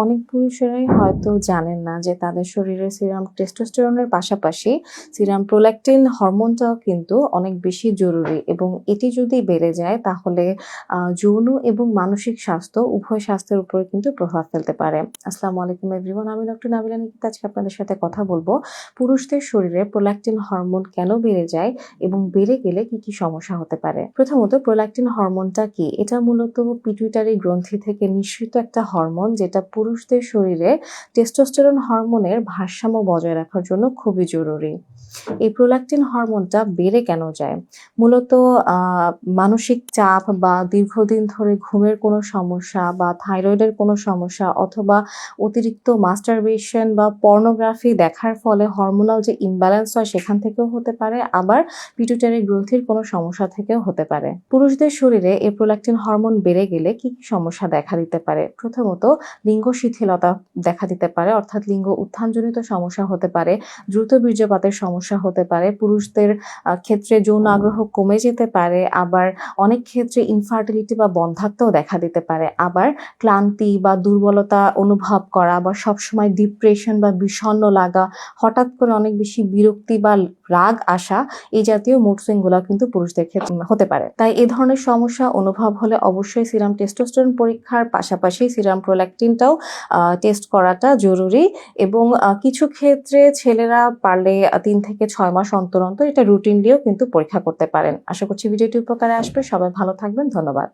অনেক পুরুষেরাই হয়তো জানেন না যে তাদের শরীরে সিরাম টেস্টোস্টেরনের পাশাপাশি সিরাম প্রোল্যাক্টিন হরমোনটাও কিন্তু অনেক বেশি জরুরি এবং এটি যদি বেড়ে যায় তাহলে যৌন এবং মানসিক স্বাস্থ্য উভয় স্বাস্থ্যের উপরে কিন্তু প্রভাব ফেলতে পারে। আসসালামু আলাইকুম এভরিওয়ান, আমি ডক্টর নাবিলা নিকিতা আজকে আপনাদের সাথে কথা বলবো পুরুষদের শরীরে প্রোল্যাক্টিন হরমোন কেন বেড়ে যায় এবং বেড়ে গেলে কি কি সমস্যা হতে পারে। প্রথমত, প্রোল্যাক্টিন হরমোনটা কি? এটা মূলত পিটুইটারি গ্রন্থি থেকে নিঃসৃত একটা হরমোন যেটা পুরুষদের শরীরে টেস্টোস্টেরন হরমোনের ভারসাম্য বজায় রাখার জন্য খুবই জরুরি। এই প্রোল্যাক্টিন হরমোনটা বেড়ে কেন যায়? মূলত মানসিক চাপ বা দীর্ঘদিন ধরে ঘুমের কোনো সমস্যা বা থাইরয়েডের কোনো সমস্যা অথবা অতিরিক্ত মাস্টারবেশন বা পর্নোগ্রাফি দেখার ফলে হরমোনাল যে ইমব্যালেন্স হয় সেখান থেকেও হতে পারে, আবার পিটুইটারি গ্রন্থির কোনো সমস্যা থেকেও হতে পারে। পুরুষদের শরীরে এই প্রোল্যাক্টিন হরমোন বেড়ে গেলে কি কি সমস্যা দেখা দিতে পারে? প্রথমত, লিঙ্গ শিথিলতা দেখা দিতে পারে, অর্থাৎ লিঙ্গ উত্থানজনিত সমস্যা হতে পারে, দ্রুত বীর্যপাতের সমস্যা হতে পারে, পুরুষদের ক্ষেত্রে যৌন আগ্রহ কমে যেতে পারে, আবার অনেক ক্ষেত্রে ইনফার্টিলিটি বা বন্ধ্যাত্বও দেখা দিতে পারে, আবার ক্লান্তি বা দুর্বলতা অনুভব করা বা সবসময় ডিপ্রেশন বা বিষণ্ণ লাগা, হঠাৎ করে অনেক বেশি বিরক্তি বা রাগ আসা, এই জাতীয় মুড সুইংগুলো কিন্তু পুরুষদের ক্ষেত্রে হতে পারে। তাই এই ধরনের সমস্যা অনুভব হলে অবশ্যই সিরাম টেস্টোস্টেরন পরীক্ষার পাশাপাশি সিরাম প্রোল্যাক্টিনটাও টেস্ট করাটা জরুরি এবং কিছু ক্ষেত্রে ছেলেরা পারলে ৩ থেকে ৬ মাস অন্তর অন্তর এটা রুটিনলিও কিন্তু পরীক্ষা করতে পারেন। আশা করছি ভিডিওটি উপকারে আসবে। সবাই ভালো থাকবেন। ধন্যবাদ।